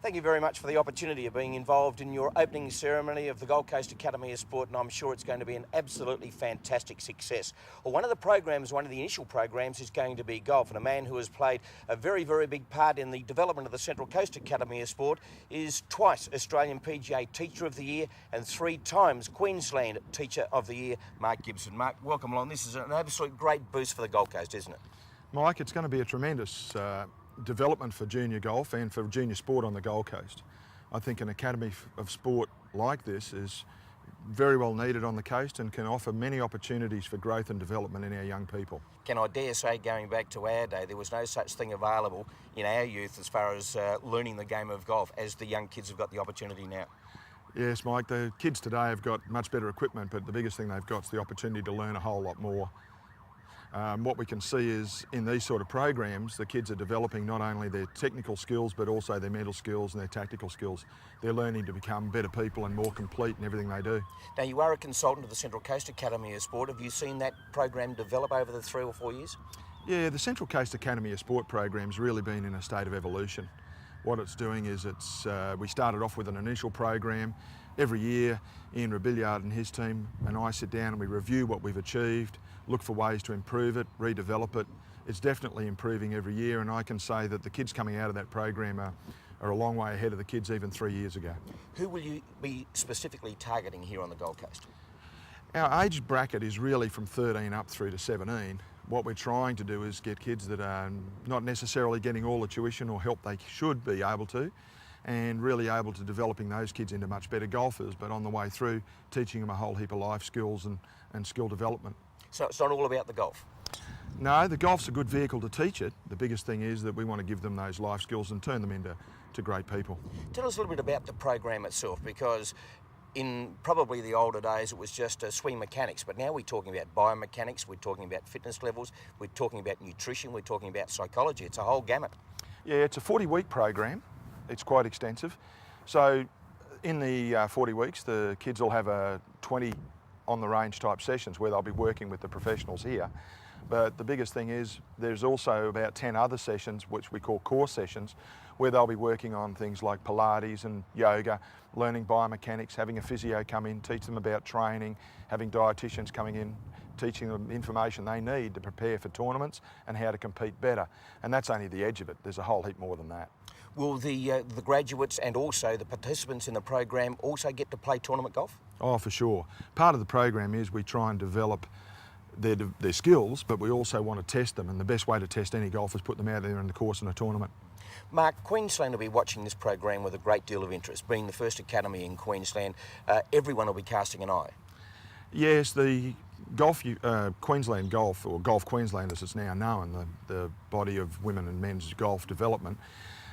Thank you very much for the opportunity of being involved in your opening ceremony of the Gold Coast Academy of Sport, and I'm sure it's going to be an absolutely fantastic success. Well, one of the initial programs is going to be golf, and a man who has played a very, very big part in the development of the Central Coast Academy of Sport is twice Australian PGA Teacher of the Year and 3 times Queensland Teacher of the Year, Mark Gibson. Mark, welcome along. This is an absolute great boost for the Gold Coast, isn't it? Mike, it's going to be a tremendous development for junior golf and for junior sport on the Gold Coast. I think an academy of sport like this is very well needed on the coast and can offer many opportunities for growth and development in our young people. Can I dare say, going back to our day, there was no such thing available in our youth as far as learning the game of golf as the young kids have got the opportunity now? Yes, Mike, the kids today have got much better equipment, but the biggest thing they've got is the opportunity to learn a whole lot more. What we can see is in these sort of programs, the kids are developing not only their technical skills, but also their mental skills and their tactical skills. They're learning to become better people and more complete in everything they do. Now, you are a consultant of the Central Coast Academy of Sport. Have you seen that program develop over the 3 or 4 years? Yeah, the Central Coast Academy of Sport program's really been in a state of evolution. What it's doing is we started off with an initial program. Every year, Ian Rebillard and his team and I sit down and we review what we've achieved, look for ways to improve it, redevelop it. It's definitely improving every year, and I can say that the kids coming out of that program are a long way ahead of the kids even 3 years ago. Who will you be specifically targeting here on the Gold Coast? Our age bracket is really from 13 up through to 17. What we're trying to do is get kids that are not necessarily getting all the tuition or help they should be able to, and really able to developing those kids into much better golfers, but on the way through teaching them a whole heap of life skills and skill development. So it's not all about the golf? No, the golf's a good vehicle to teach it. The biggest thing is that we want to give them those life skills and turn them into great people. Tell us a little bit about the program itself, because in probably the older days it was just swing mechanics, but now we're talking about biomechanics, we're talking about fitness levels, we're talking about nutrition, we're talking about psychology. It's a whole gamut. Yeah, it's a 40-week program. It's quite extensive. So in the 40 weeks, the kids will have 20 on-the-range type sessions where they'll be working with the professionals here. But the biggest thing is there's also about 10 other sessions, which we call core sessions, where they'll be working on things like Pilates and yoga, learning biomechanics, having a physio come in, teach them about training, having dietitians coming in, teaching them information they need to prepare for tournaments and how to compete better. And that's only the edge of it. There's a whole heap more than that. Will the graduates and also the participants in the program also get to play tournament golf? Oh, for sure. Part of the program is we try and develop their skills, but we also want to test them, and the best way to test any golfer is put them out there in the course in a tournament. Mark, Queensland will be watching this program with a great deal of interest. Being the first academy in Queensland, everyone will be casting an eye. Yes, the Queensland Golf, or Golf Queensland as it's now known, the body of women and men's golf development,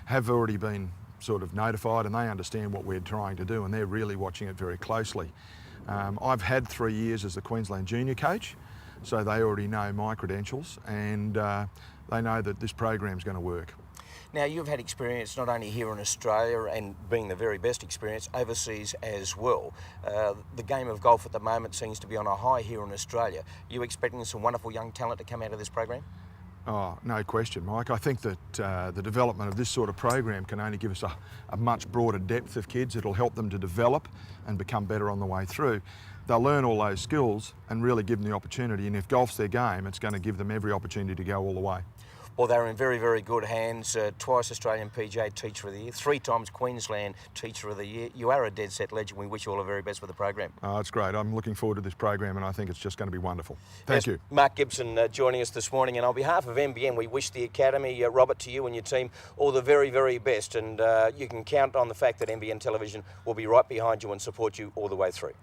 have already been sort of notified, and they understand what we're trying to do, and they're really watching it very closely. I've had 3 years as the Queensland junior coach, so they already know my credentials, and they know that this program's going to work. Now, you've had experience not only here in Australia and being the very best experience overseas as well. The game of golf at the moment seems to be on a high here in Australia. Are you expecting some wonderful young talent to come out of this program? Oh, no question, Mike. I think that the development of this sort of program can only give us a much broader depth of kids. It'll help them to develop and become better on the way through. They'll learn all those skills and really give them the opportunity, and if golf's their game, it's going to give them every opportunity to go all the way. Well, they're in very, very good hands. Twice Australian PGA Teacher of the Year, 3 times Queensland Teacher of the Year. You are a dead set legend. We wish you all the very best for the program. Oh, it's great. I'm looking forward to this program, and I think it's just going to be wonderful. Thank you. Mark Gibson joining us this morning, and on behalf of NBN, we wish the Academy, Robert, to you and your team, all the very, very best, and you can count on the fact that NBN Television will be right behind you and support you all the way through.